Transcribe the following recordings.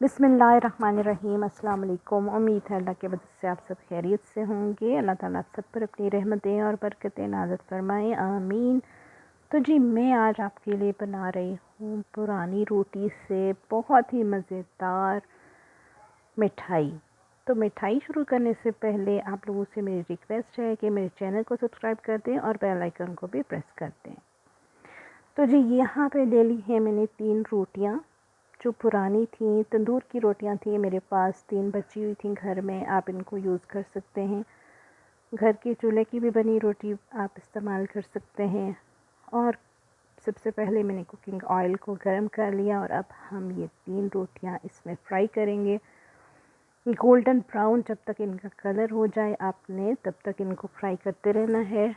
बिस्मिल्लाहिर्रहमानिर्रहीम। अस्सलाम वालेकुम। उम्मीद है अल्लाह के वजह से आप सब खैरियत से होंगे। अल्लाह ताला आप सब पर अपनी रहमतें और बरकतें नाज़िल फरमाए, आमीन। तो जी मैं आज आपके लिए बना रही हूँ पुरानी रोटी से बहुत ही मज़ेदार मिठाई। तो मिठाई शुरू करने से पहले आप लोगों से मेरी रिक्वेस्ट है कि मेरे चैनल को सब्सक्राइब कर दें और बेल आइकन को भी प्रेस कर दें। तो जी यहाँ पे ले ली है मैंने 3 रोटियाँ जो पुरानी थी, तंदूर की रोटियां थी मेरे पास, 3 बची हुई थी घर में। आप इनको यूज़ कर सकते हैं। घर के चूल्हे की भी बनी रोटी आप इस्तेमाल कर सकते हैं। और सबसे पहले मैंने कुकिंग ऑयल को गर्म कर लिया और अब हम ये 3 रोटियां इसमें फ्राई करेंगे गोल्डन ब्राउन। जब तक इनका कलर हो जाए आपने तब तक इनको फ्राई करते रहना है।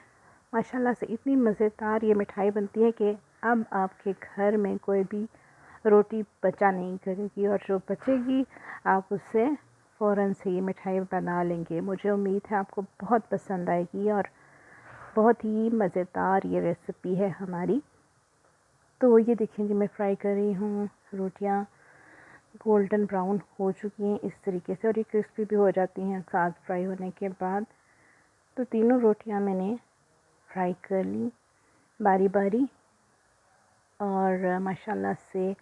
माशाल्लाह से इतनी मज़ेदार ये मिठाई बनती है कि अब आपके घर में कोई भी रोटी बचा नहीं करेगी, और जो बचेगी आप उससे फ़ौरन से ये मिठाई बना लेंगे। मुझे उम्मीद है आपको बहुत पसंद आएगी और बहुत ही मज़ेदार ये रेसिपी है हमारी। तो ये देखिए जी मैं फ्राई कर रही हूँ, रोटियाँ गोल्डन ब्राउन हो चुकी हैं इस तरीके से, और ये क्रिस्पी भी हो जाती हैं साथ फ्राई होने के बाद। तो तीनों रोटियाँ मैंने फ्राई कर ली बारी बारी, और माशाल्लाह से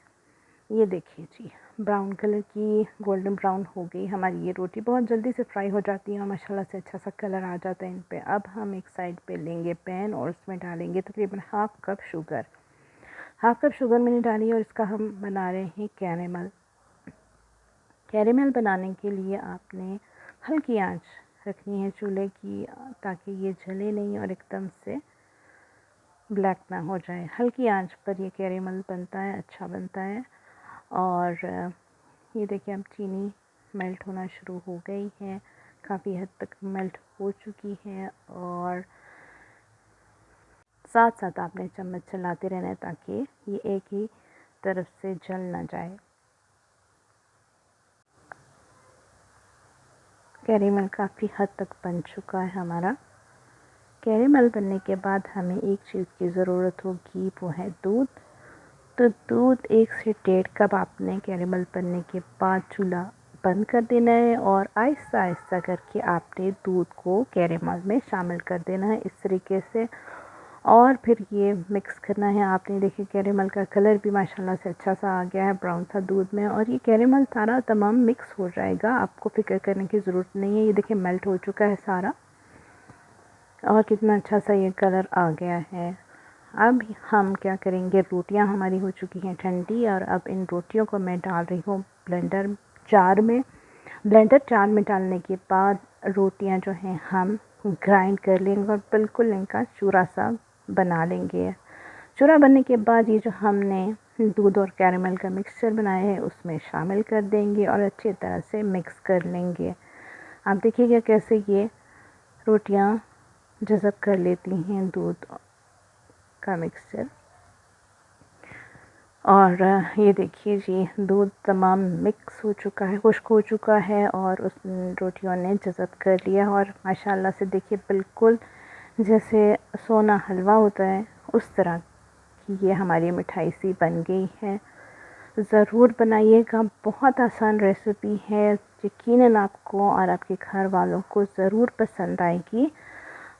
ये देखिए जी ब्राउन कलर की गोल्डन ब्राउन हो गई हमारी ये रोटी। बहुत जल्दी से फ्राई हो जाती है और माशाल्लाह से अच्छा सा कलर आ जाता है इन पे। अब हम एक साइड पे लेंगे पैन और उसमें डालेंगे तकरीबन half cup sugar. Half cup sugar मैंने डाली और इसका हम बना रहे हैं कैरेमल। कैरेमल बनाने के लिए आपने हल्की आंच रखनी है चूल्हे की, ताकि ये जले नहीं और एकदम से ब्लैक ना हो जाए। हल्की आंच पर ये कैरेमल बनता है, अच्छा बनता है। और ये देखिए अब चीनी मेल्ट होना शुरू हो गई है, काफ़ी हद तक मेल्ट हो चुकी है, और साथ साथ आपने चम्मच चलाते रहना है ताकि ये एक ही तरफ से जल ना जाए। कैरेमल काफ़ी हद तक बन चुका है हमारा। कैरेमल बनने के बाद हमें एक चीज़ की ज़रूरत होगी, वो है दूध। तो दूध 1 से 1.5 कप आपने कैरेमल बनने के बाद चूल्हा बंद कर देना है, और आहिस्ता आहिस्ता करके आपने दूध को कैरेमल में शामिल कर देना है इस तरीके से, और फिर ये मिक्स करना है। आपने देखिए कैरेमल का कलर भी माशाल्लाह से अच्छा सा आ गया है ब्राउन सा दूध में, और ये कैरेमल सारा तमाम मिक्स हो जाएगा, आपको फ़िक्र करने की ज़रूरत नहीं है। ये देखिए मेल्ट हो चुका है सारा, और कितना अच्छा सा ये कलर आ गया है। अब हम क्या करेंगे, रोटियां हमारी हो चुकी हैं ठंडी, और अब इन रोटियों को मैं डाल रही हूँ ब्लेंडर जार में। ब्लेंडर जार में डालने के बाद रोटियां जो हैं हम ग्राइंड कर लेंगे और बिल्कुल इनका चूरा सा बना लेंगे। चूरा बनने के बाद ये जो हमने दूध और कैरेमल का मिक्सचर बनाया है उसमें शामिल कर देंगे और अच्छी तरह से मिक्स कर लेंगे। आप देखिएगा कैसे ये रोटियां जज़ब कर लेती हैं दूध का मिक्सचर। और ये देखिए जी दूध तमाम मिक्स हो चुका है, खुश्क हो चुका है, और उस रोटियों ने जज़ब कर लिया, और माशाल्लाह से देखिए बिल्कुल जैसे सोना हलवा होता है उस तरह की ये हमारी मिठाई सी बन गई है। ज़रूर बनाइएगा, बहुत आसान रेसिपी है, यकीनन आपको और आपके घर वालों को ज़रूर पसंद आएगी।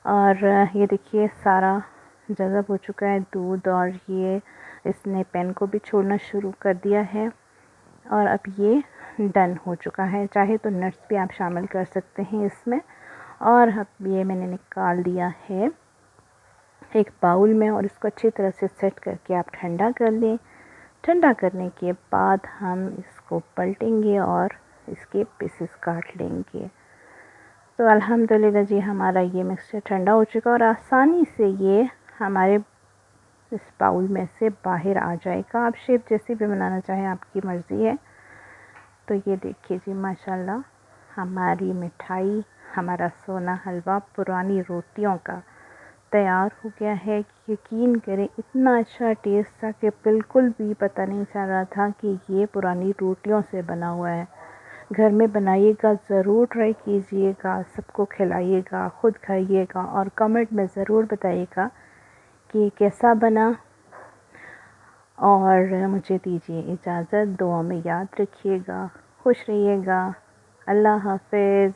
और ये देखिए सारा जज़ब हो चुका है दूध, और ये इसने पैन को भी छोड़ना शुरू कर दिया है, और अब ये डन हो चुका है। चाहे तो नट्स भी आप शामिल कर सकते हैं इसमें। और अब ये मैंने निकाल दिया है एक बाउल में, और इसको अच्छी तरह से सेट करके आप ठंडा कर लें। ठंडा करने के बाद हम इसको पलटेंगे और इसके पीसेस काट लेंगे। तो अल्हम्दुलिल्लाह जी हमारा ये मिक्सचर ठंडा हो चुका, और आसानी से ये हमारे इस बाउल में से बाहर आ जाएगा। आप शेप जैसी भी बनाना चाहें आपकी मर्ज़ी है। तो ये देखिए जी माशाल्लाह हमारी मिठाई, हमारा सोना हलवा पुरानी रोटियों का तैयार हो गया है। यकीन करें इतना अच्छा टेस्ट था कि बिल्कुल भी पता नहीं चल रहा था कि ये पुरानी रोटियों से बना हुआ है। घर में बनाइएगा, ज़रूर ट्राई कीजिएगा, सबको खिलाइएगा, ख़ुद खाइएगा, और कमेंट में ज़रूर बताइएगा कि कैसा बना। और मुझे दीजिए इजाज़त। दुआ में याद रखिएगा। खुश रहिएगा। अल्लाह हाफ़िज़।